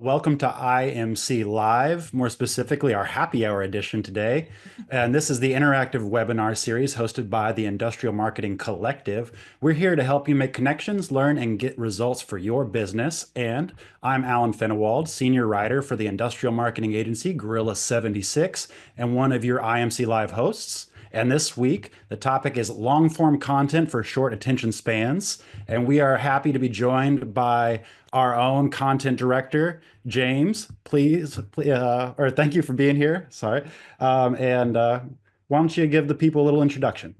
Welcome to IMC Live, more specifically our happy hour edition today. And this is the interactive webinar series hosted by the Industrial Marketing Collective. We're here to help you make connections, learn, and get results for your business. And I'm Alan Fenewald, senior writer for the industrial marketing agency Gorilla 76, and one of your IMC Live hosts. And this week, the topic is long form content for short attention spans. And we are happy to be joined by our own content director, James. Or thank you for being here. Sorry. And Why don't you give the people a little introduction?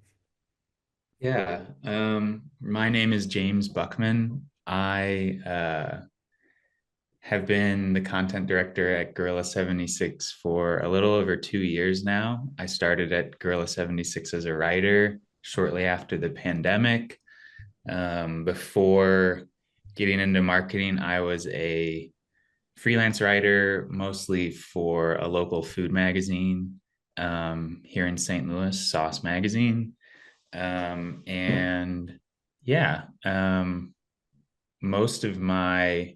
My name is James Boeckmann. I have been the content director at Gorilla 76 for a little over 2 years now. I started at Gorilla 76 as a writer shortly after the pandemic. Before getting into marketing, I was a freelance writer, mostly for a local food magazine here in St. Louis, Sauce Magazine. And yeah, most of my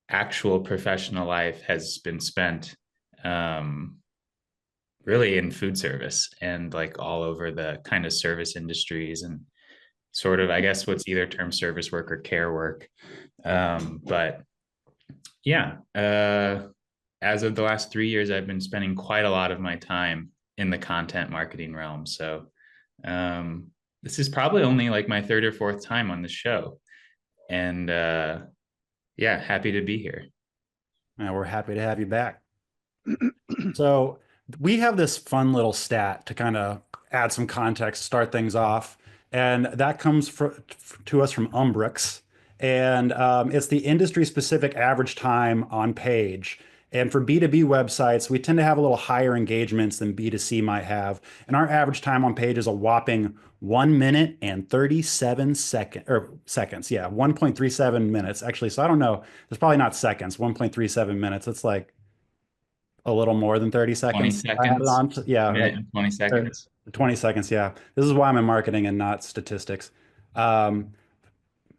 actual professional life has been spent um, really in food service and like all over the kind of service industries and sort of, I guess, what's either term service work or care work. But yeah, as of the last 3 years, I've been spending quite a lot of my time in the content marketing realm. So um, this is probably only like my third or fourth time on the show. And yeah, happy to be here. We're happy to have you back. So we have this fun little stat to kind of add some context, start things off, and that comes to us from Umbrix, and it's the industry-specific average time on page. And for B2B websites, we tend to have a little higher engagements than B2C might have, and our average time on page is a whopping 1 minute and 37 seconds. Yeah, 1.37 minutes actually. So I don't know. It's probably not seconds. 1.37 minutes. It's like a little more than 30 20 seconds. I had it seconds, on, yeah, minute like and 20 uh, seconds. 20 seconds. Yeah. This is why I'm in marketing and not statistics. Um,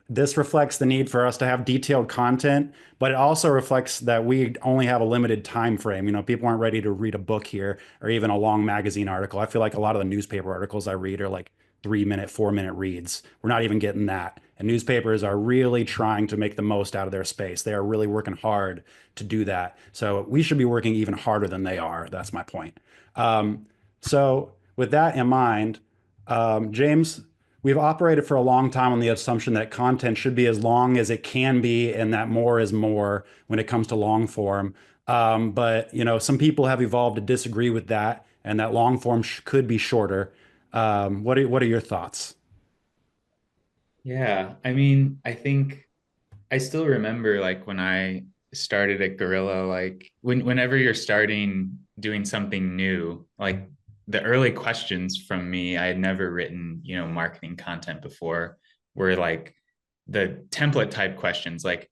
this reflects the need for us to have detailed content, but it also reflects that we only have a limited time frame. People aren't ready to read a book here or even a long magazine article. I feel like a lot of the newspaper articles I read are like 3 minute, 4 minute reads. We're not even getting that. And newspapers are really trying to make the most out of their space. They are really working hard to do that. So we should be working even harder than they are. That's my point. So with that in mind, James, we've operated for a long time on the assumption that content should be as long as it can be and that more is more when it comes to long form. But some people have evolved to disagree with that, and that long form could be shorter. What are your thoughts? Yeah, I mean, I think I still remember like when I started at Gorilla, like whenever you're starting doing something new, like the early questions from me, I had never written, marketing content before, were like the template type questions, like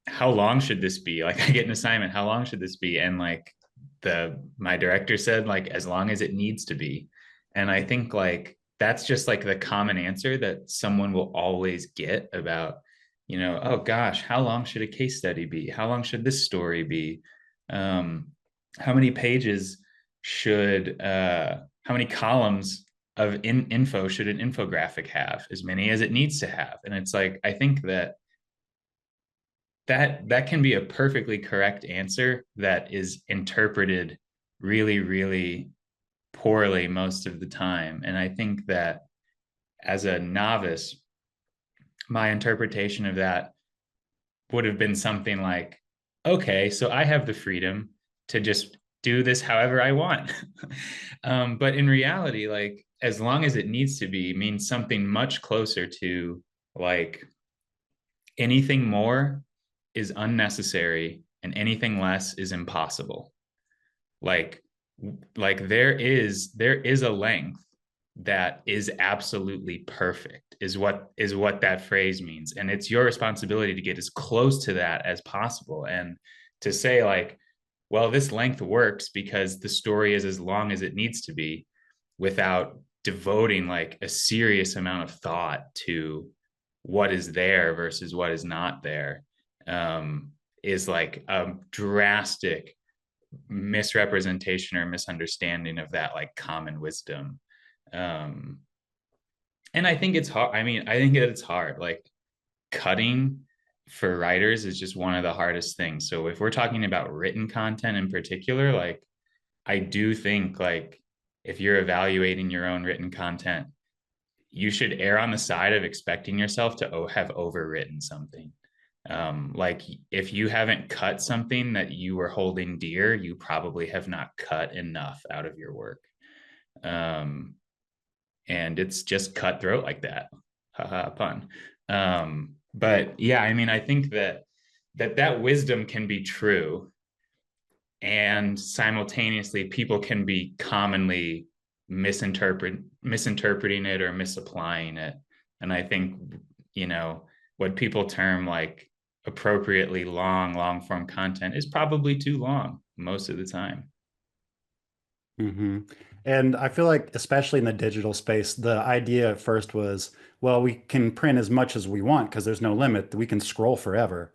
how long should this be? Like I get an assignment, how long should this be? And like the my director said, like as long as it needs to be. And I think like that's just like the common answer that someone will always get about, oh gosh, how long should a case study be? How long should this story be? Um, how many pages how many columns of info should an infographic have? As many as it needs to have. And it's like, I think that can be a perfectly correct answer that is interpreted really, really poorly most of the time. And I think that as a novice, my interpretation of that would have been something like, okay, so I have the freedom to just do this however I want. But in reality, like, as long as it needs to be means something much closer to like anything more is unnecessary and anything less is impossible. Like there is a length that is absolutely perfect is what that phrase means, and it's your responsibility to get as close to that as possible and to say like, well, this length works because the story is as long as it needs to be without devoting like a serious amount of thought to what is there versus what is not there. is like a drastic misrepresentation or misunderstanding of that like common wisdom. Um, and I think it's hard. I mean, I think that it's hard. Like cutting for writers is just one of the hardest things. So if we're talking about written content in particular, like I do think like if you're evaluating your own written content, you should err on the side of expecting yourself to have overwritten something. Like if you haven't cut something that you were holding dear, you probably have not cut enough out of your work. Um, and it's just cutthroat like that. Haha, pun. But yeah, I mean, I think that that wisdom can be true, and simultaneously, people can be commonly misinterpreting it or misapplying it. And I think, you know, what people term like appropriately long form content is probably too long most of the time. Hmm. And I feel like, especially in the digital space, the idea at first was, well, we can print as much as we want because there's no limit. We can scroll forever.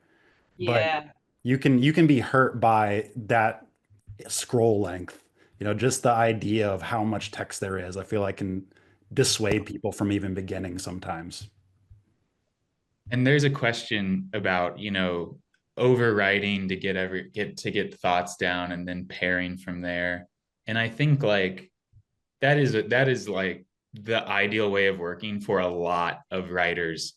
But Yeah. you can be hurt by that scroll length. Just the idea of how much text there is, I feel like can dissuade people from even beginning sometimes. And there's a question about, you know, overwriting to get thoughts down and then pairing from there. And I think like that is like the ideal way of working for a lot of writers,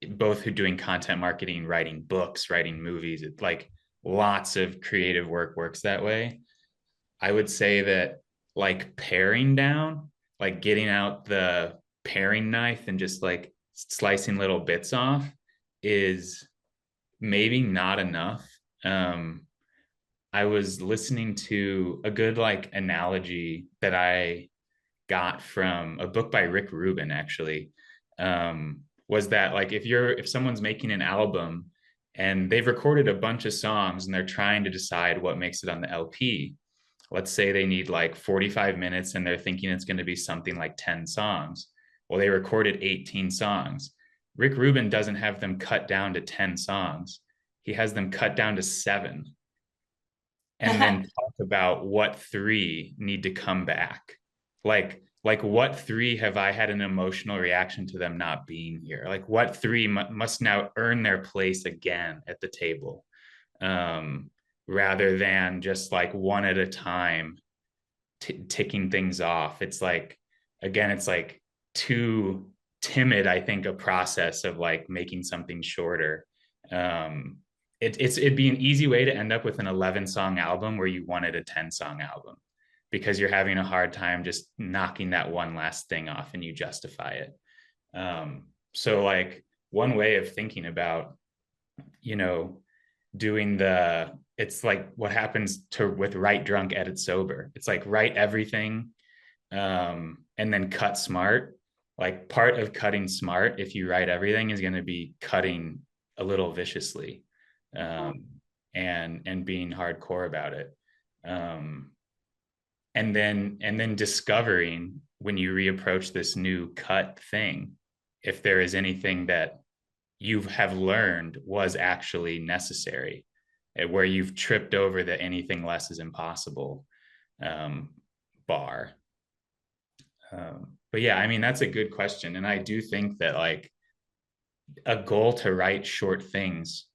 both who doing content marketing, writing books, writing movies. It's like lots of creative work works that way. I would say that like paring down, like getting out the paring knife and just like slicing little bits off is maybe not enough. Um, I was listening to a good like analogy that I got from a book by Rick Rubin actually. Was that like if someone's making an album and they've recorded a bunch of songs and they're trying to decide what makes it on the LP, let's say they need like 45 minutes and they're thinking it's going to be something like 10 songs. Well, they recorded 18 songs. Rick Rubin doesn't have them cut down to 10 songs. He has them cut down to 7 and then talk about what 3 need to come back. Like what 3 have I had an emotional reaction to them not being here? Like what 3 must now earn their place again at the table, um, rather than just like one at a time ticking things off. It's like, again, it's like too timid, I think, a process of like making something shorter. Um, it'd be an easy way to end up with an 11 song album where you wanted a 10 song album because you're having a hard time just knocking that one last thing off and you justify it. So like one way of thinking about, you know, doing the it's like what happens to with write drunk edit sober. It's like write everything, and then cut smart. Like part of cutting smart, if you write everything, is going to be cutting a little viciously, um, and being hardcore about it, um, and then discovering when you reapproach this new cut thing, if there is anything that you have learned was actually necessary, where you've tripped over the anything less is impossible, um, bar. But yeah, I mean, that's a good question. And I do think that like a goal to write short things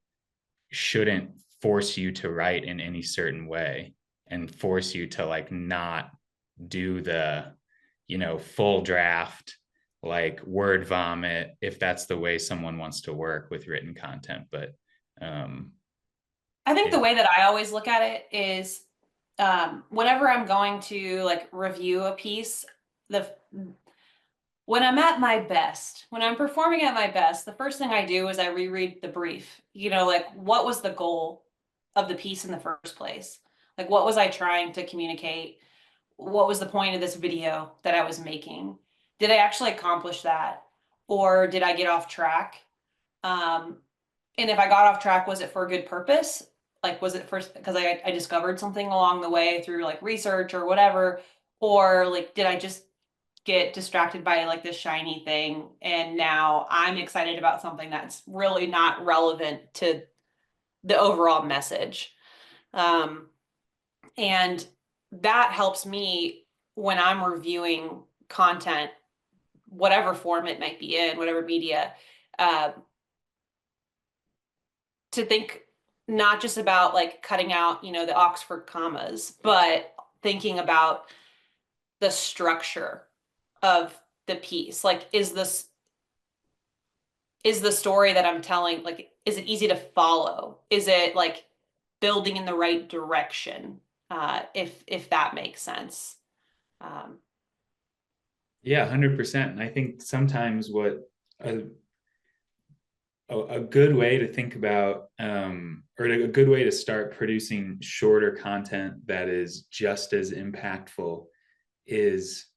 shouldn't force you to write in any certain way and force you to like not do the, you know, full draft, like word vomit, if that's the way someone wants to work with written content. But um, I think it, the way that I always look at it is whenever I'm going to like review a piece, the when I'm at my best, when I'm performing at my best, the first thing I do is I reread the brief. You know, like what was the goal of the piece in the first place? Like what was I trying to communicate? What was the point of this video that I was making? Did I actually accomplish that? Or did I get off track? Um, and if I got off track, was it for a good purpose? Like, was it first because I discovered something along the way through like research or whatever? Or like, did I just get distracted by like this shiny thing and now I'm excited about something that's really not relevant to the overall message. And that helps me when I'm reviewing content, whatever form it might be in, whatever media, to think not just about like cutting out, the Oxford commas, but thinking about the structure of the piece. Like, is the story that I'm telling, like, is it easy to follow? Is it like building in the right direction? If that makes sense. Yeah, 100%. And I think sometimes what a good way to think about, or a good way to start producing shorter content that is just as impactful, is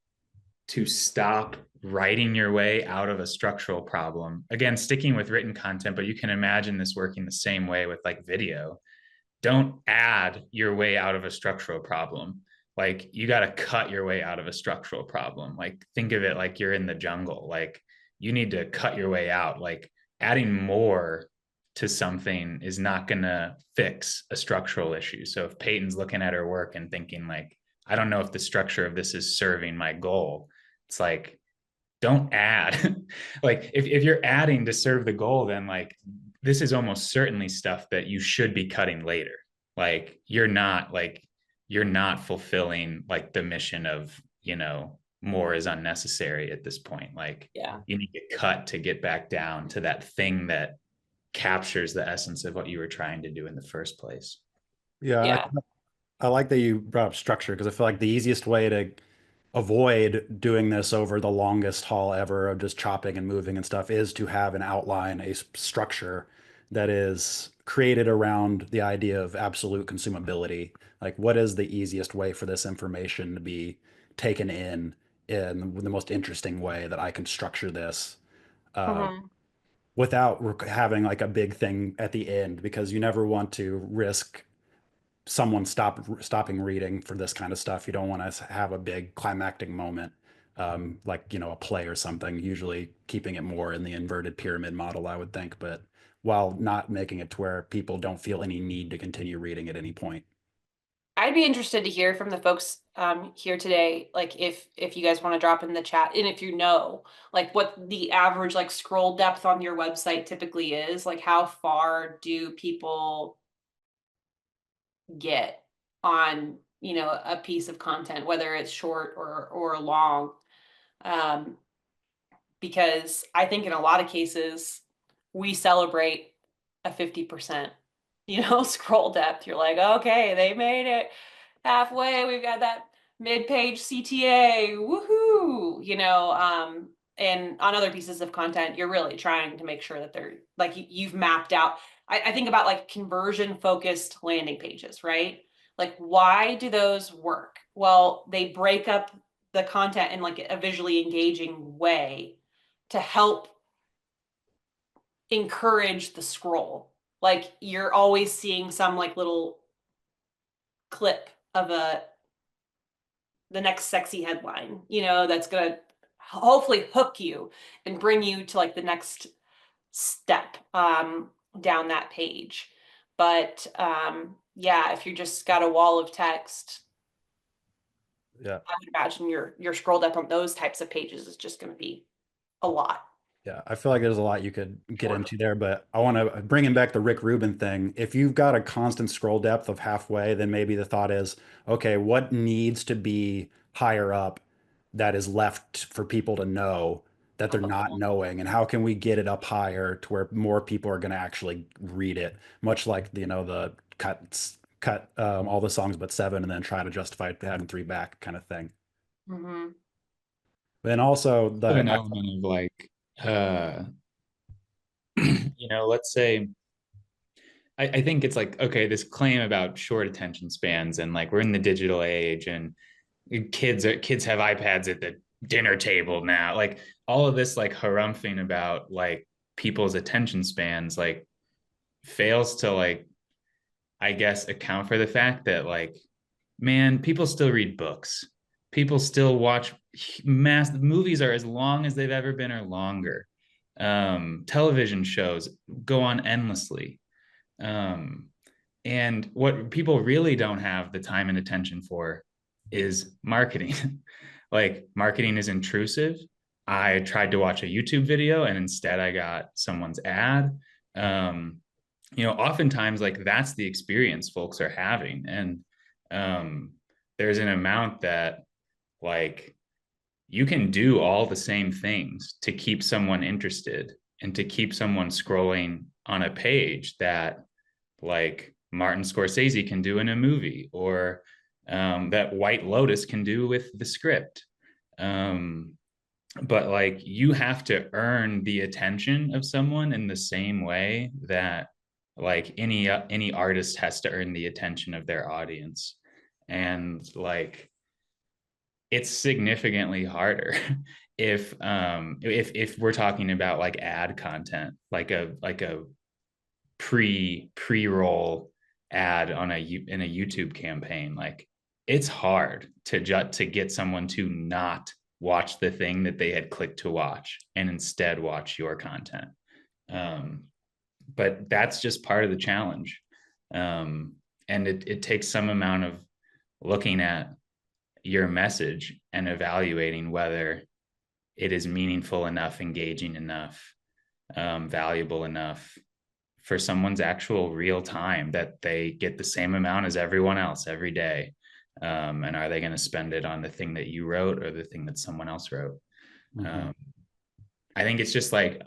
to stop writing your way out of a structural problem. Again, sticking with written content, but you can imagine this working the same way with like video. Don't add your way out of a structural problem. Like, you got to cut your way out of a structural problem. Like, think of it like you're in the jungle. Like, you need to cut your way out. Like, adding more to something is not going to fix a structural issue. So if Peyton's looking at her work and thinking like, I don't know if the structure of this is serving my goal, it's like, don't add. Like, if you're adding to serve the goal, then like, this is almost certainly stuff that you should be cutting later. Like, you're not fulfilling like the mission of, more is unnecessary at this point. Like, Yeah. you need to cut to get back down to that thing that captures the essence of what you were trying to do in the first place. Yeah, I like that you brought up structure, because I feel like the easiest way to avoid doing this over the longest haul ever of just chopping and moving and stuff is to have an outline, a structure that is created around the idea of absolute consumability. Like, what is the easiest way for this information to be taken in the most interesting way that I can structure this without having like a big thing at the end, because you never want to risk someone stopping reading for this kind of stuff. You don't want to have a big climactic moment, like a play or something. Usually keeping it more in the inverted pyramid model, I would think, but while not making it to where people don't feel any need to continue reading at any point. I'd be interested to hear from the folks here today, like if you guys want to drop in the chat, and if like what the average like scroll depth on your website typically is, like how far do people get on a piece of content, whether it's short or long. Because I think in a lot of cases we celebrate a 50% scroll depth. You're like, okay, they made it halfway, we've got that mid-page CTA, woohoo, and on other pieces of content you're really trying to make sure that they're like you've mapped out. I think about like conversion focused landing pages, right? Like, why do those work? Well, they break up the content in like a visually engaging way to help encourage the scroll. Like, you're always seeing some like little clip of the next sexy headline, that's gonna hopefully hook you and bring you to like the next step down that page. But yeah, if you just got a wall of text, Yeah. I would imagine your scroll depth on those types of pages is just going to be a lot. Yeah, I feel like there's a lot you could get into there, but I want to bring in back the Rick Rubin thing. If you've got a constant scroll depth of halfway, then maybe the thought is, okay, what needs to be higher up that is left for people to know that they're not knowing, and how can we get it up higher to where more people are going to actually read it? Much like the cut all the songs but seven, and then try to justify having three back kind of thing. Mm-hmm. Then also An element of like, let's say, I think it's like, okay, this claim about short attention spans, and like we're in the digital age, and kids have iPads at the dinner table now. Like, all of this like harumphing about like people's attention spans like fails to like, I guess, account for the fact that like, man, people still read books. People still watch movies are as long as they've ever been or longer. Television shows go on endlessly. And what people really don't have the time and attention for is marketing. Like, marketing is intrusive. I tried to watch a YouTube video and instead I got someone's ad. Oftentimes, like, that's the experience folks are having. And there's an amount that, like, you can do all the same things to keep someone interested and to keep someone scrolling on a page that, like, Martin Scorsese can do in a movie, or that White Lotus can do with the script. But, like, you have to earn the attention of someone in the same way that, like, any artist has to earn the attention of their audience. And, like, it's significantly harder if we're talking about, like, ad content, like a pre-roll ad in a YouTube campaign. Like, it's hard to get someone to not watch the thing that they had clicked to watch and instead watch your content. But that's just part of the challenge. And it takes some amount of looking at your message and evaluating whether it is meaningful enough, engaging enough, valuable enough for someone's actual real time, that they get the same amount as everyone else every day. And are they going to spend it on the thing that you wrote or the thing that someone else wrote? Mm-hmm. I think it's just like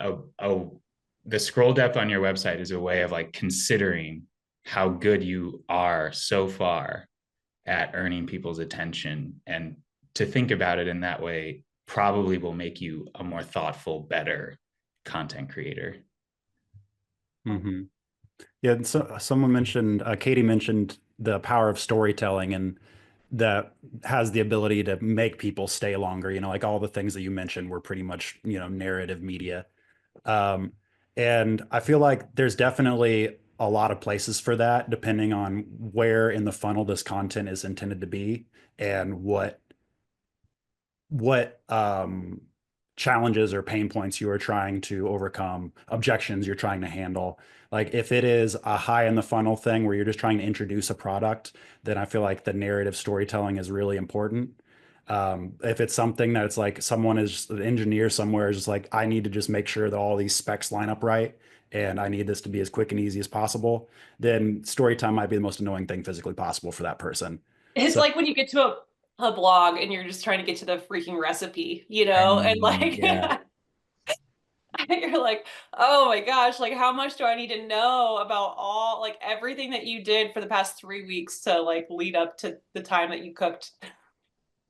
the scroll depth on your website is a way of, like, considering how good you are so far at earning people's attention, and to think about it in that way probably will make you a more thoughtful, better content creator. Mm-hmm. Yeah, and so someone mentioned, Katie mentioned the power of storytelling, and that has the ability to make people stay longer. Like all the things that you mentioned were pretty much, narrative media. Um, and I feel like there's definitely a lot of places for that, depending on where in the funnel this content is intended to be, and what challenges or pain points you are trying to overcome, objections you're trying to handle. Like, if it is a high in the funnel thing where you're just trying to introduce a product, then I feel like the narrative storytelling is really important. If it's something that it's like someone is an engineer somewhere is just like, I need to just make sure that all these specs line up right, and I need this to be as quick and easy as possible, then story time might be the most annoying thing physically possible for that person. It's like when you get to a blog and you're just trying to get to the freaking recipe, and like, yeah. you're like, oh my gosh, like, how much do I need to know about like everything that you did for the past 3 weeks to, like, lead up to the time that you cooked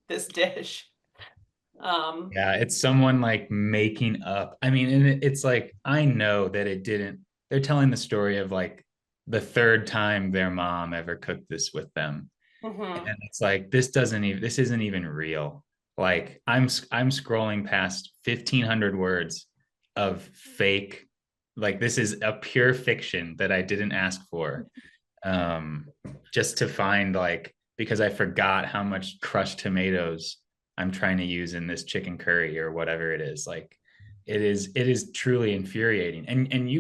this dish? Yeah, it's someone, like, making up. I mean, and it's like, I know that they're telling the story of, like, the third time their mom ever cooked this with them. Mm-hmm. And it's like, this isn't even real. Like, I'm scrolling past 1,500 words of fake, like, this is a pure fiction that I didn't ask for, just to find, like, because I forgot how much crushed tomatoes I'm trying to use in this chicken curry or whatever it is. Like, it is truly infuriating. And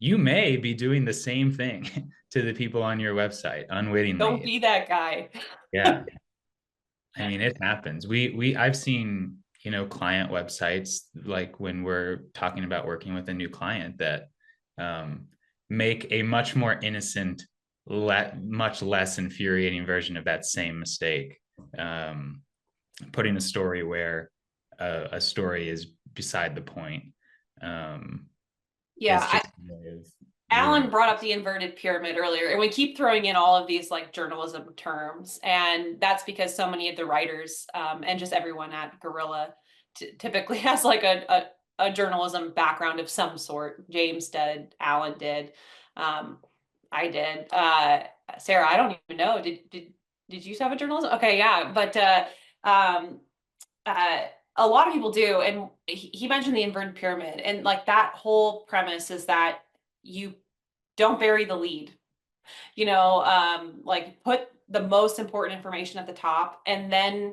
you may be doing the same thing to the people on your website unwittingly. Don't be that guy. Yeah. I mean, it happens. I've seen, client websites, like, when we're talking about working with a new client, that make a much more innocent, much less infuriating version of that same mistake. Putting a story where a story is beside the point. Yeah, Alan brought up the inverted pyramid earlier, and we keep throwing in all of these, like, journalism terms, and that's because so many of the writers and just everyone at Gorilla typically has, like, a journalism background of some sort. James did, Alan did, I did. Sarah, I don't even know. Did you have a journalism? Okay, yeah, but a lot of people do, and he mentioned the inverted pyramid, and, like, that whole premise is that you don't bury the lead, like, put the most important information at the top and then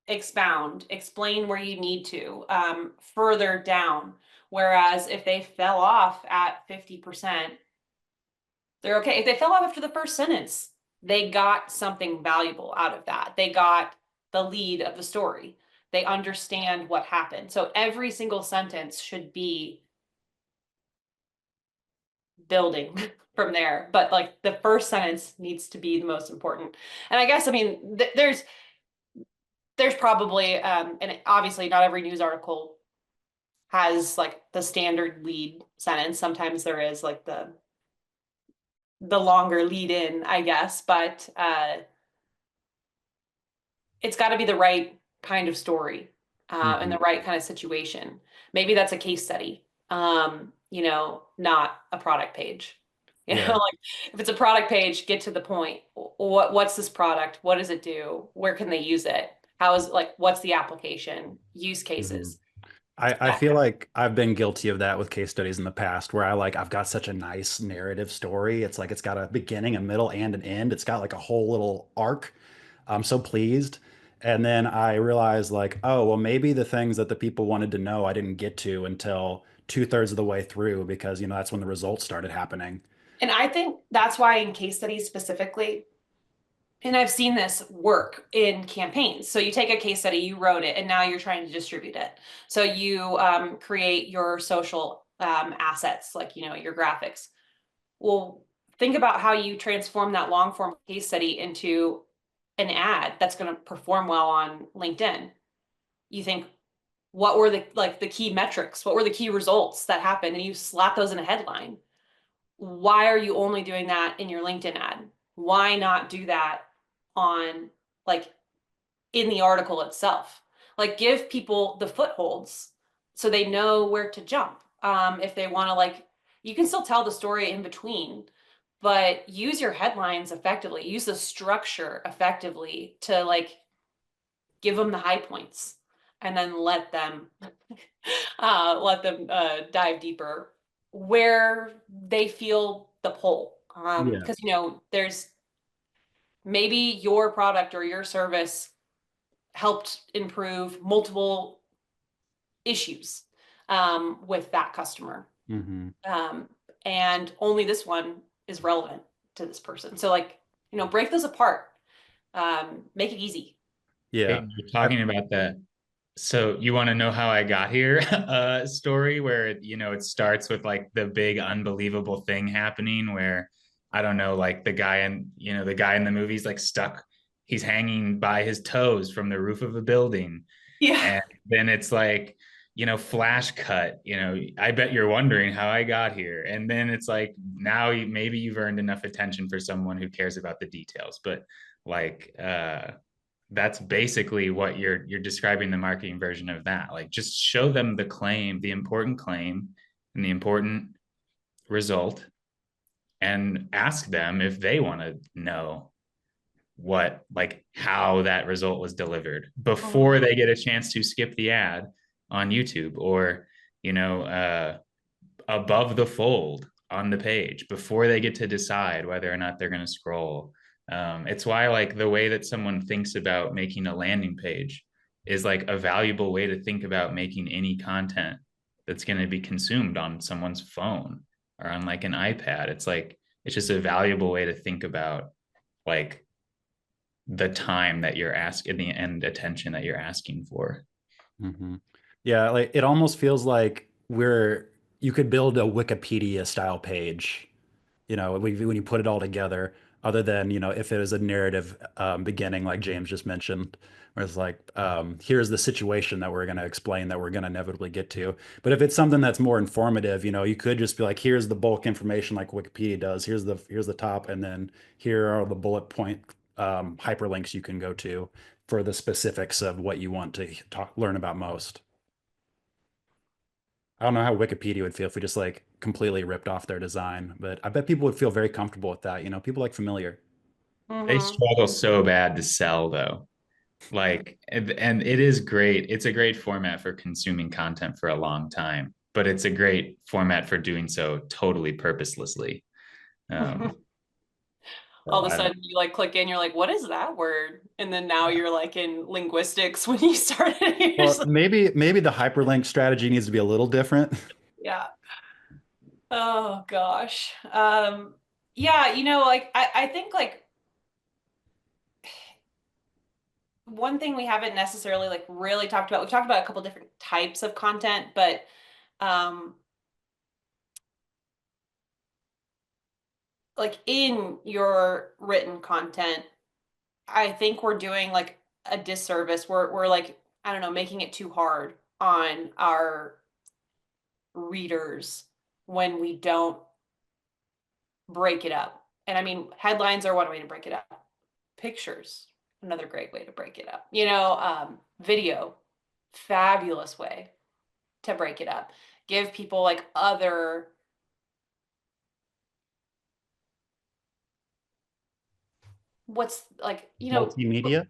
explain where you need to further down. Whereas if they fell off at 50%, They're okay. If they fell off after the first sentence, they got something valuable out of that. They got the lead of the story. They understand what happened. So every single sentence should be building from there. But like the first sentence needs to be the most important. And I guess, I mean, there's probably, and obviously not every news article has like the standard lead sentence. Sometimes there is like the longer lead in, I guess, but it's got to be the right kind of story and the right kind of situation. Maybe that's a case study, you know, not a product page. You know, like if it's a product page, get to the point. What's this product? What does it do? Where can they use it? How is like what's the application? Use cases. I feel like I've been guilty of that with case studies in the past where I've got such a nice narrative story. It's like it's got a beginning, a middle, and an end. It's got like a whole little arc. I'm so pleased. And then I realized like, oh, well, maybe the things that the people wanted to know I didn't get to until 2/3 of the way through because, you know, that's when the results started happening. And I think that's why in case studies specifically, and I've seen this work in campaigns. So you take a case study, you wrote it, and now you're trying to distribute it. So you create your social assets, like, you know, your graphics. Well, think about how you transform that long form case study into an ad that's going to perform well on LinkedIn. You think, what were the key metrics? What were the key results that happened? And you slap those in a headline. Why are you only doing that in your LinkedIn ad? Why not do that on like in the article itself? Like give people the footholds so they know where to jump. If they want to like, you can still tell the story in between, but use your headlines effectively, use the structure effectively to like give them the high points and then let them dive deeper where they feel the pull. Yeah. Because you know, there's maybe your product or your service helped improve multiple issues with that customer. Um, and only this one is relevant to this person. So like, you know, break those apart. Make it easy. Yeah. Hey, you're talking about that. So you want to know how I got here? Story where you know it starts with like the big unbelievable thing happening where I don't know, like the guy in the movie's like stuck. He's hanging by his toes from the roof of a building, Yeah. and then it's like flash cut. I bet you're wondering how I got here, and then it's like now maybe you've earned enough attention for someone who cares about the details, but like that's basically what you're describing the marketing version of that. Like just show them the important claim and the important result and ask them if they want to know how that result was delivered before they get a chance to skip the ad on YouTube or above the fold on the page before they get to decide whether or not they're going to scroll. It's why like the way that someone thinks about making a landing page is like a valuable way to think about making any content that's going to be consumed on someone's phone or on like an iPad. It's just a valuable way to think about like the time that you're asking and attention that you're asking for. Yeah, like it almost feels like you could build a Wikipedia style page, you know, when you put it all together, other than, you know, if it was a narrative beginning, like James just mentioned, where it's like, here's the situation that we're going to explain that we're going to inevitably get to. But if it's something that's more informative, you know, you could just be like, here's the bulk information like Wikipedia does. Here's the top, and then here are the bullet point hyperlinks you can go to for the specifics of what you want to learn about most. I don't know how Wikipedia would feel if we just like completely ripped off their design, but I bet people would feel very comfortable with that. You know, people like familiar. They struggle so bad to sell though. Like, and it is great. It's a great format for consuming content for a long time, but it's a great format for doing so totally purposelessly. Um, All so of a I don't. sudden you like click in, you're like, what is that word? And then now you're like in linguistics when you started. You're Well, just like, maybe the hyperlink strategy needs to be a little different. yeah. Oh gosh. Yeah, you know, like I think like one thing we haven't necessarily like really talked about, we've talked about a couple different types of content, but um like in your written content, I think we're doing like a disservice. We're like, I don't know, making it too hard on our readers when we don't break it up. And I mean, headlines are one way to break it up. Pictures, another great way to break it up. You know, video, fabulous way to break it up. Give people like other what's like, you know, Multimedia.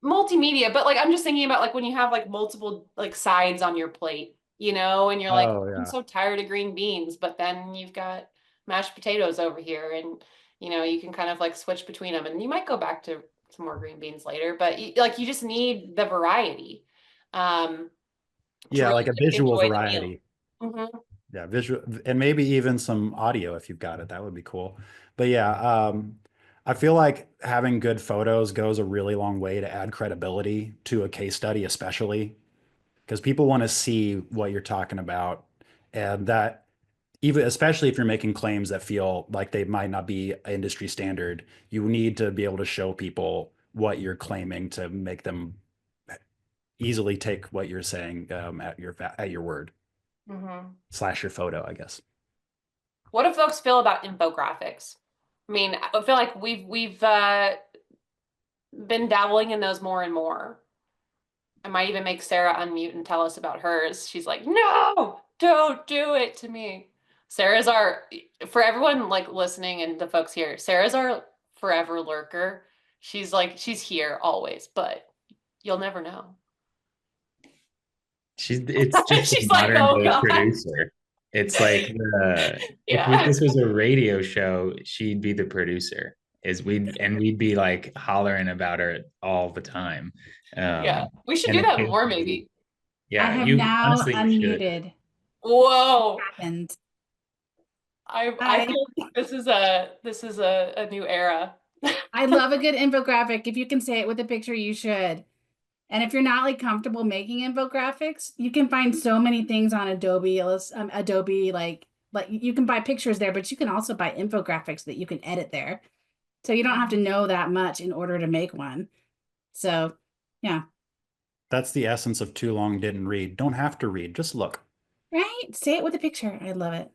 multimedia, but like I'm just thinking about like when you have like multiple like sides on your plate, you know, and you're like, Oh I'm yeah. so tired of green beans, but then you've got mashed potatoes over here, and you know, you can kind of like switch between them, and you might go back to some more green beans later, but like you just need the variety to Yeah, really like a like, visual enjoy the meal. variety. Hmm. Yeah, visual, and maybe even some audio if you've got it. That would be cool. But yeah, I feel like having good photos goes a really long way to add credibility to a case study, especially because people want to see what you're talking about. And that even especially if you're making claims that feel like they might not be industry standard, you need to be able to show people what you're claiming to make them easily take what you're saying at your word Hmm. slash your photo, I guess. What do folks feel about infographics? I mean, I feel like we've been dabbling in those more and more. I might even make Sarah unmute and tell us about hers. She's like, no, don't do it to me. Sarah's our, for everyone like listening and the folks here, Sarah's our forever lurker. She's like, she's here always, but you'll never know. It's just the She's like, modern oh day God. producer. It's like if Yeah. this was a radio show, she'd be the producer. We'd be like hollering about her all the time. Yeah. We should And do that more, occasionally, maybe. I yeah, have you now honestly you should. unmuted. Whoa. Happened. I Hi. feel like this is a new era. I love a good infographic. If you can say it with a picture, you should. And if you're not like comfortable making infographics, you can find so many things on Adobe. Adobe, like you can buy pictures there, but you can also buy infographics that you can edit there. So you don't have to know that much in order to make one. So yeah, That's the essence of too long didn't read. Don't have to read, just look. right. Say it with a picture. I love it.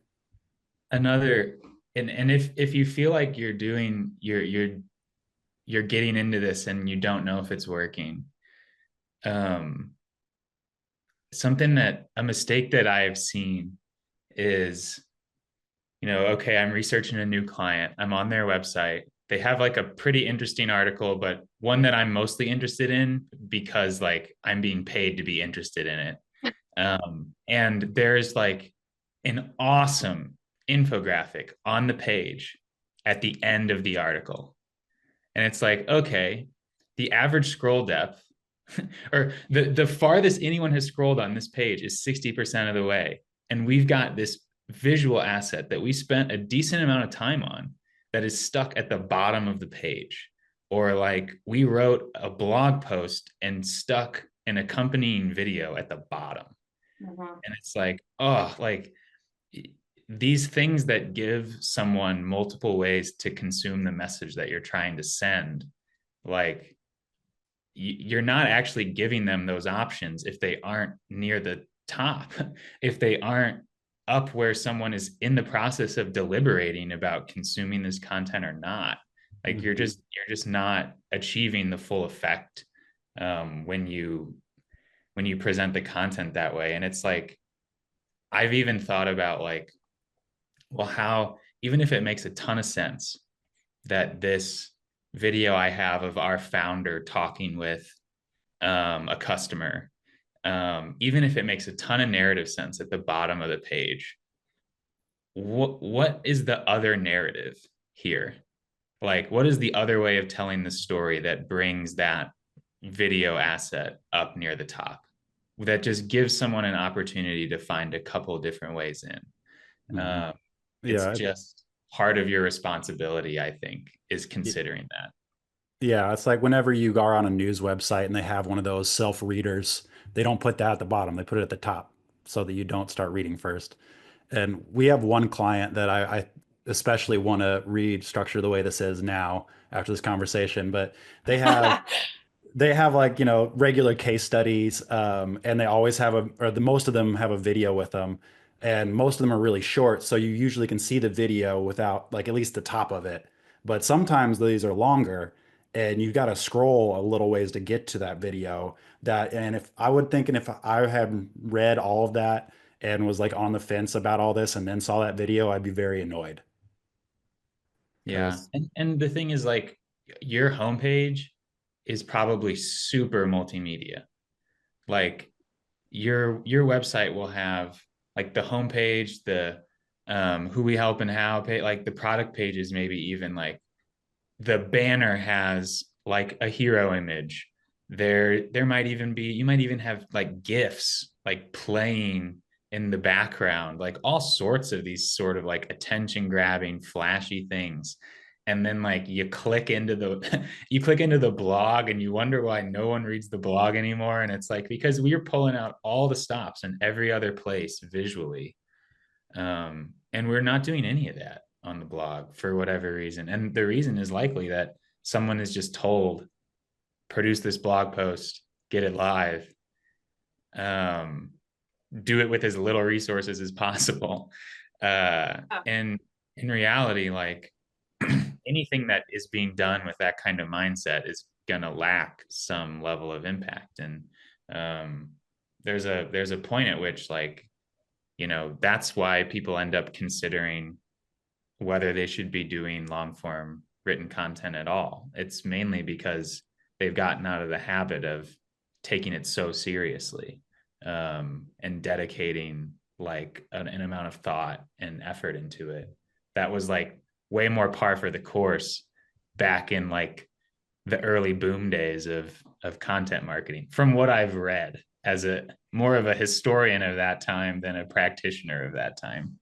Another and if you feel like you're getting into this and you don't know if it's working, um something that a mistake that I've seen is, okay, I'm researching a new client. I'm on their website. They have like a pretty interesting article, but one that I'm mostly interested in because like I'm being paid to be interested in it. And there's like an awesome infographic on the page at the end of the article. And it's like, okay, the average scroll depth or the farthest anyone has scrolled on this page is 60% of the way. And we've got this visual asset that we spent a decent amount of time on that is stuck at the bottom of the page. Or like we wrote a blog post and stuck an accompanying video at the bottom. Mhm. And it's like, oh, like these things that give someone multiple ways to consume the message that you're trying to send, like you're not actually giving them those options if they aren't near the top, if they aren't up where someone is in the process of deliberating about consuming this content or not. Like you're just not achieving the full effect when you present the content that way. And it's like I've even thought about like, well, how, even if it makes a ton of sense that this video I have of our founder talking with a customer, even if it makes a ton of narrative sense at the bottom of the page, what is the other narrative here? Like, what is the other way of telling the story that brings that video asset up near the top? That just gives someone an opportunity to find a couple different ways in. Mhm. It's Yeah, just part of your responsibility, I think, is considering that. Yeah, it's like whenever you are on a news website and they have one of those self-readers, they don't put that at the bottom, they put it at the top so that you don't start reading first. And we have one client that I especially want to read structure the way this is now after this conversation, but they have they have like, regular case studies, and they always have the most of them have a video with them, and most of them are really short. So you usually can see the video without like at least the top of it. But sometimes these are longer and you got to scroll a little ways to get to that video and if I would think, and if I had read all of that and was like on the fence about all this and then saw that video, I'd be very annoyed. Yeah. Because And the thing is, like, your homepage is probably super multimedia. Like, your website will have like the homepage, the who we help and how page, like the product pages, maybe even like the banner has like a hero image. There might even be, you might even have like GIFs like playing in the background, like all sorts of these sort of like attention grabbing, flashy things. And then like you click into the you click into the blog and you wonder why no one reads the blog anymore. And it's like because we're pulling out all the stops in every other place visually. And we're not doing any of that on the blog for whatever reason. And the reason is likely that someone is just told, produce this blog post, get it live, do it with as little resources as possible. And in reality, like anything that is being done with that kind of mindset is going to lack some level of impact. And there's a point at which, like, that's why people end up considering whether they should be doing long form written content at all. It's mainly because they've gotten out of the habit of taking it so seriously, and dedicating like an amount of thought and effort into it that was like way more par for the course back in like the early boom days of content marketing, from what I've read as a more of a historian of that time than a practitioner of that time.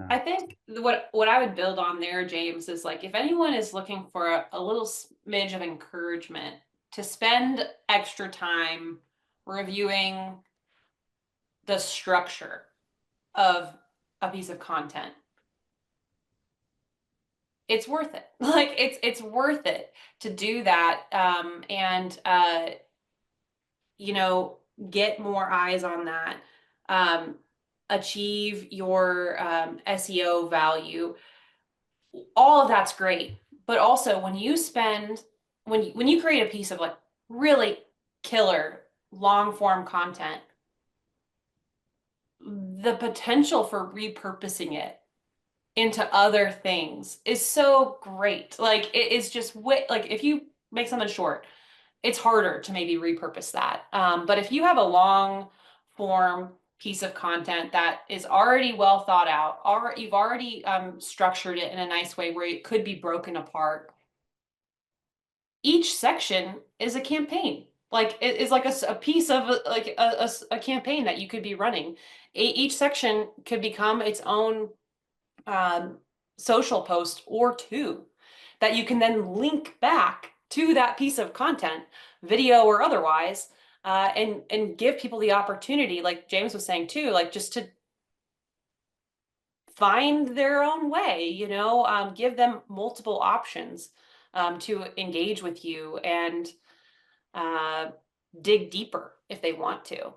I think what I would build on there, James, is like if anyone is looking for a little smidge of encouragement to spend extra time reviewing the structure of a piece of content, it's worth it. Like it's worth it to do that, and get more eyes on that, achieve your SEO value. All of that's great, but also when you create a piece of like really killer long form content, the potential for repurposing it into other things is so great. Like it is just like if you make something short, it's harder to maybe repurpose that. But if you have a long form piece of content that is already well thought out, or you've already structured it in a nice way where it could be broken apart, each section is a campaign. Like it is like a piece of like a campaign that you could be running. Each section could become its own social post or two that you can then link back to that piece of content, video or otherwise, and give people the opportunity, like James was saying too, like just to find their own way, give them multiple options to engage with you and dig deeper if they want to.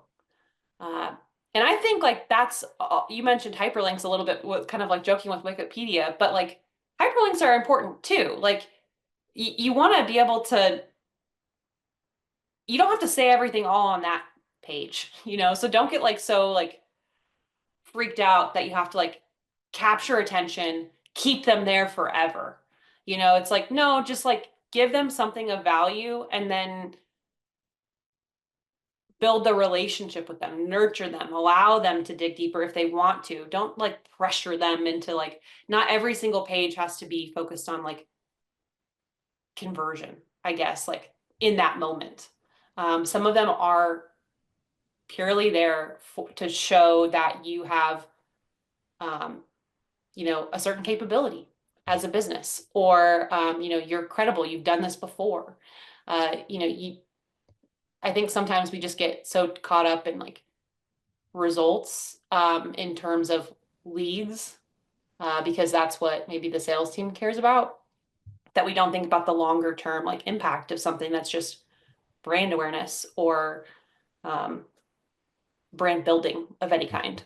And I think like that's, you mentioned hyperlinks a little bit, with kind of like joking with Wikipedia, but like hyperlinks are important too. Like you want to be able to, you don't have to say everything all on that page, so don't get like so like freaked out that you have to like capture attention, keep them there forever. It's like, no, just like give them something of value and then build the relationship with them, nurture them, allow them to dig deeper if they want to. Don't like pressure them into like, not every single page has to be focused on like conversion, I guess, like in that moment. Some of them are purely there to show that you have a certain capability as a business, or, you're credible, you've done this before. I think sometimes we just get so caught up in like results, in terms of leads, because that's what maybe the sales team cares about, that we don't think about the longer term like impact of something that's just brand awareness or brand building of any kind.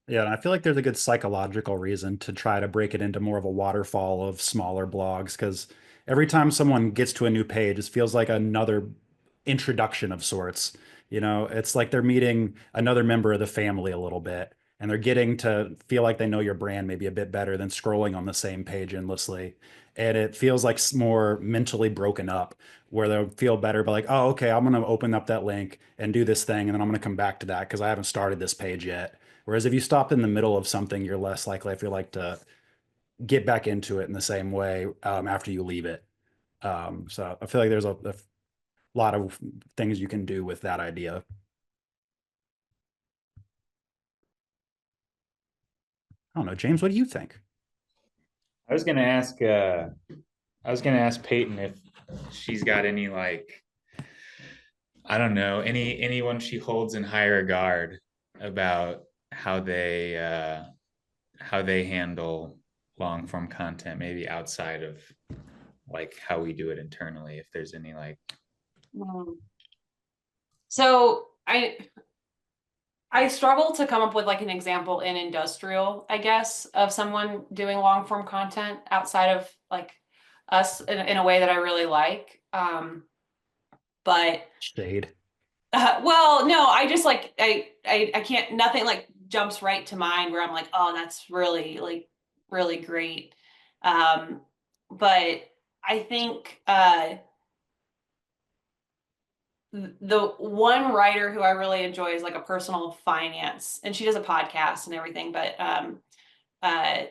Yeah, and I feel like there's a good psychological reason to try to break it into more of a waterfall of smaller blogs, because every time someone gets to a new page, it feels like another introduction of sorts. It's like they're meeting another member of the family a little bit, and they're getting to feel like they know your brand maybe a bit better than scrolling on the same page endlessly. And it feels like more mentally broken up, where they'll feel better, but like, oh, okay, I'm going to open up that link and do this thing, and then I'm going to come back to that because I haven't started this page yet. Whereas if you stop in the middle of something, you're less likely, I feel like, to get back into it in the same way after you leave it. So I feel like there's a lot of things you can do with that idea. I don't know, James, what do you think? I was gonna ask Peyton if she's got any like, I don't know, anyone she holds in high regard about how they handle long form content, maybe outside of like how we do it internally, if there's any like. So I struggle to come up with like an example in industrial, I guess, of someone doing long form content outside of like us in a way that I really like. But Shade. well, no, I just like I can't, nothing like jumps right to mind where I'm like, oh, that's really like really great. But I think the one writer who I really enjoy is like a personal finance, and she does a podcast and everything, but uh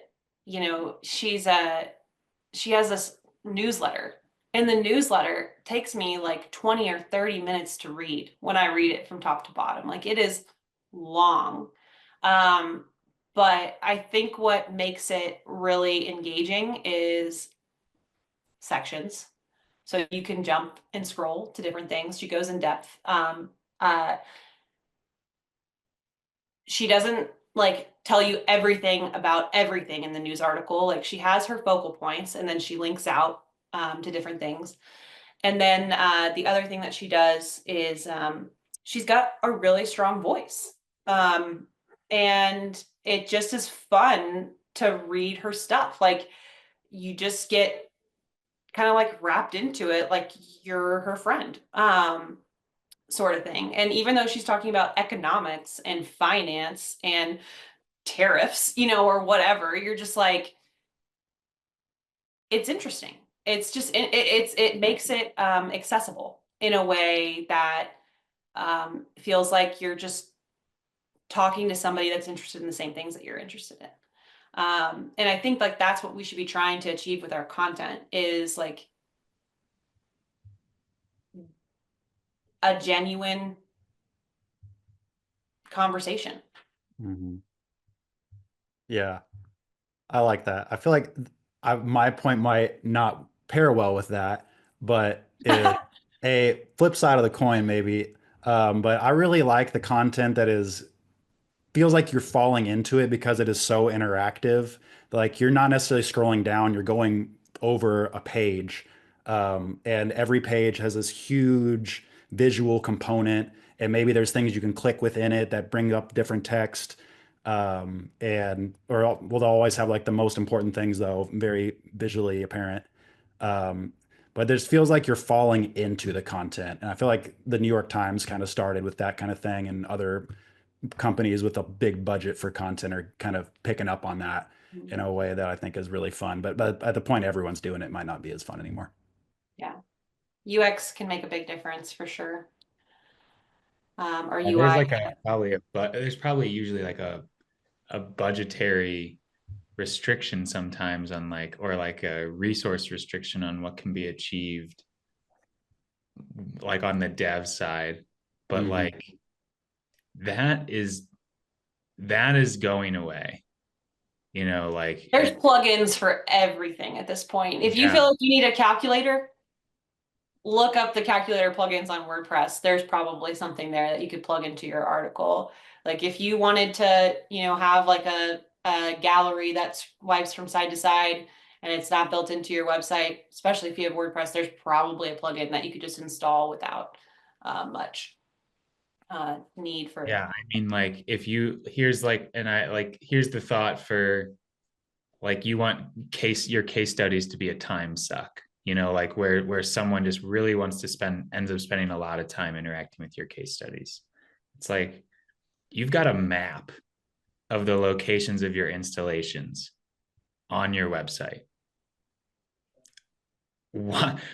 she has this newsletter, and the newsletter takes me like 20 or 30 minutes to read when I read it from top to bottom. Like it is long. But I think what makes it really engaging is sections. So you can jump and scroll to different things. She goes in depth. Uh, she doesn't like tell you everything about everything in the news article. Like she has her focal points, and then she links out to different things. And then the other thing that she does is she's got a really strong voice. And it just is fun to read her stuff. Like you just get kind of like wrapped into it, like you're her friend, sort of thing. And even though she's talking about economics and finance and tariffs, or whatever, you're just like, it's interesting. It's just it makes it accessible in a way that feels like you're just talking to somebody that's interested in the same things that you're interested in. And I think like that's what we should be trying to achieve with our content, is like a genuine conversation. Mm-hmm. Yeah, I like that. I feel like my point might not pair well with that, but a flip side of the coin, maybe. But I really like the content that feels like you're falling into it because it is so interactive. Like you're not necessarily scrolling down, you're going over a page. And every page has this huge visual component. And maybe there's things you can click within it that bring up different text. Or we'll always have like the most important things, though, very visually apparent. Um, but this feels like you're falling into the content. And I feel like the New York Times kind of started with that kind of thing, and other companies with a big budget for content are kind of picking up on that in a way that I think is really fun. But at the point everyone's doing it, might not be as fun anymore. Yeah. UX can make a big difference for sure. Or Yeah, UI. there's like there's probably usually like a budgetary restriction sometimes on like, or like a resource restriction on what can be achieved like on the dev side. But Mhm. like that is going away. you know, like There's plugins for everything at this point. If you Yeah. feel like you need a calculator, look up the calculator plugins on WordPress. There's probably something there that you could plug into your article. Like if you wanted to, you know, have like a gallery that swipes from side to side and it's not built into your website, especially if you have WordPress, there's probably a plugin that you could just install without much need for. Yeah, I mean, like if you here's like, and I like here's the thought for like you want your case studies to be a time suck, you know, like where someone just really wants to ends up spending a lot of time interacting with your case studies. It's like you've got a map of the locations of your installations on your website.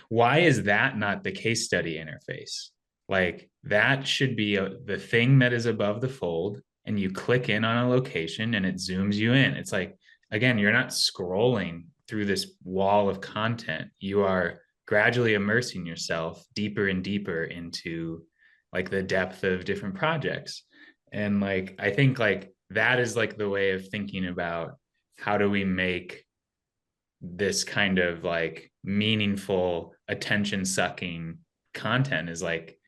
Why is that not the case study interface? Like that should be the thing that is above the fold, and you click in on a location and it zooms you in. It's like, again, you're not scrolling through this wall of content. You are gradually immersing yourself deeper and deeper into like the depth of different projects. And like, I think like that is like the way of thinking about how do we make this kind of like meaningful, attention sucking content is like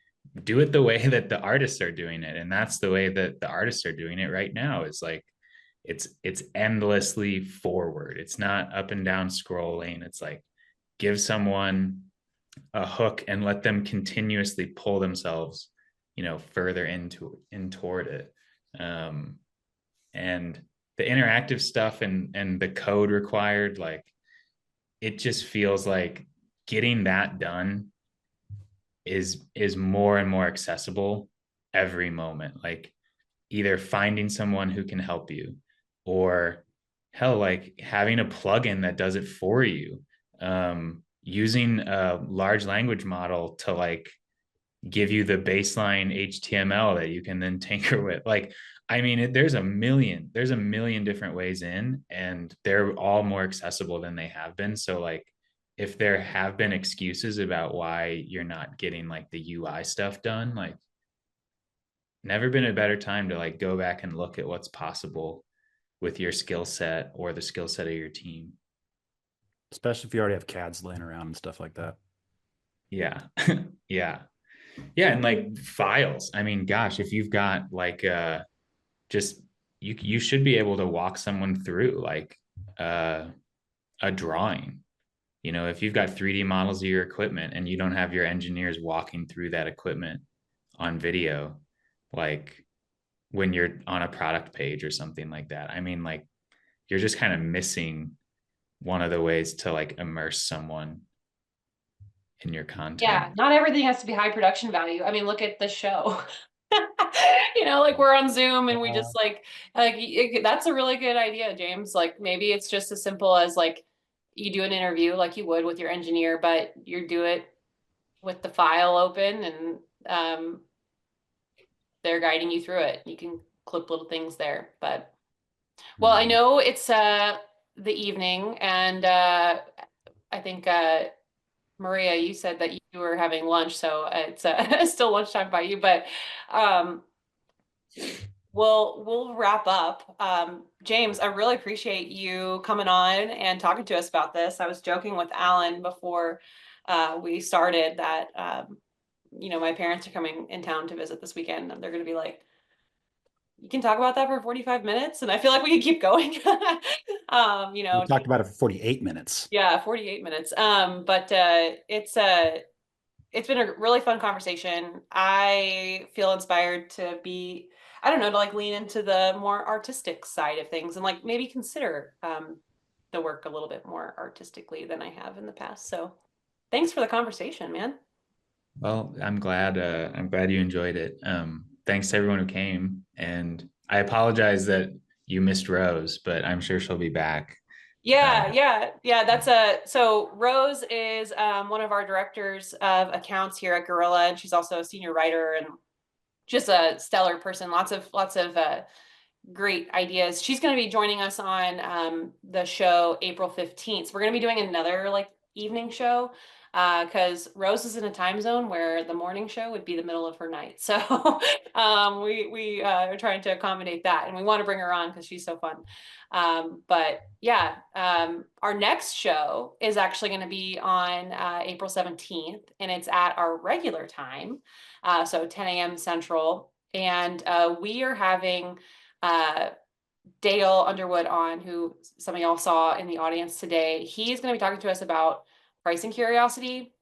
do it the way that the artists are doing it. And that's the way that the artists are doing it right now. Is like it's endlessly forward. It's not up and down scrolling. It's like give someone a hook and let them continuously pull themselves, you know, further in toward it. And the interactive stuff and the code required, like it just feels like getting that done is more and more accessible every moment. Like either finding someone who can help you, or hell, like having a plugin that does it for you, using a large language model to like give you the baseline HTML that you can then tinker with. Like, I mean, there's a million different ways in, and they're all more accessible than they have been. So like, if there have been excuses about why you're not getting like the UI stuff done, like never been a better time to like go back and look at what's possible with your skill set or the skill set of your team. Especially if you already have CADs laying around and stuff like that. Yeah. Yeah. Yeah. And like files. I mean, gosh, if you've got like just you should be able to walk someone through like a drawing. You know, if you've got 3D models of your equipment and you don't have your engineers walking through that equipment on video, like when you're on a product page or something like that, I mean, like you're just kind of missing one of the ways to like immerse someone in your content. Yeah, not everything has to be high production value. I mean, look at the show. You know, like we're on Zoom and we just like that's a really good idea, James. Like maybe it's just as simple as like you do an interview like you would with your engineer, but you do it with the file open and they're guiding you through it. You can clip little things there. But well, I know it's the evening, and I think Maria, you said that you were having lunch, so it's still lunchtime by you, but we'll wrap up. James, I really appreciate you coming on and talking to us about this. I was joking with Alan before we started that you know, my parents are coming in town to visit this weekend, and they're going to be like, you can talk about that for 45 minutes. And I feel like we can keep going. You know, we talked about it for 48 minutes. Yeah, 48 minutes. But it's been a really fun conversation. I feel inspired to be, I don't know, to like lean into the more artistic side of things and like maybe consider the work a little bit more artistically than I have in the past. So thanks for the conversation, man. Well, I'm glad you enjoyed it. Thanks to everyone who came, and I apologize that you missed Rose, but I'm sure she'll be back. Yeah. That's so Rose is one of our directors of accounts here at Gorilla, and she's also a senior writer and just a stellar person. Lots of great ideas. She's going to be joining us on the show April 15th. So we're going to be doing another like evening show, because Rose is in a time zone where the morning show would be the middle of her night. So we are trying to accommodate that, and we want to bring her on because she's so fun. But yeah, our next show is actually going to be on April 17th, and it's at our regular time, so 10 a.m. Central. And we are having Dale Underwood on, who some of y'all saw in the audience today. He's going to be talking to us about pricing curiosity.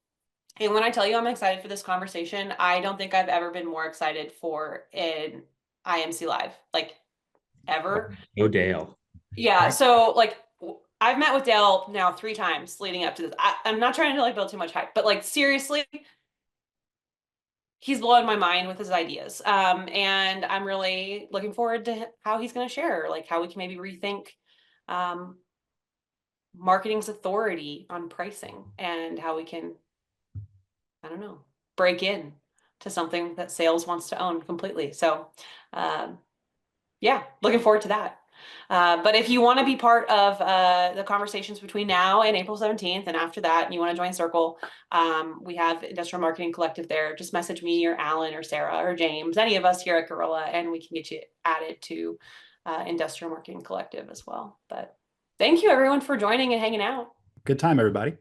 And when I tell you I'm excited for this conversation, I don't think I've ever been more excited for an IMC Live, like ever. Oh, Dale. Yeah. So like I've met with Dale now 3 times leading up to this. I'm not trying to like build too much hype, but like seriously, he's blowing my mind with his ideas. And I'm really looking forward to how he's going to share, like how we can maybe rethink marketing's authority on pricing and how we can, I don't know, break in to something that sales wants to own completely. So yeah, looking forward to that. But if you want to be part of the conversations between now and April 17th and after that, and you want to join Circle, we have Industrial Marketing Collective there. Just message me or Alan or Sarah or James, any of us here at Gorilla, and we can get you added to Industrial Marketing Collective as well. But thank you everyone for joining and hanging out. Good time, everybody.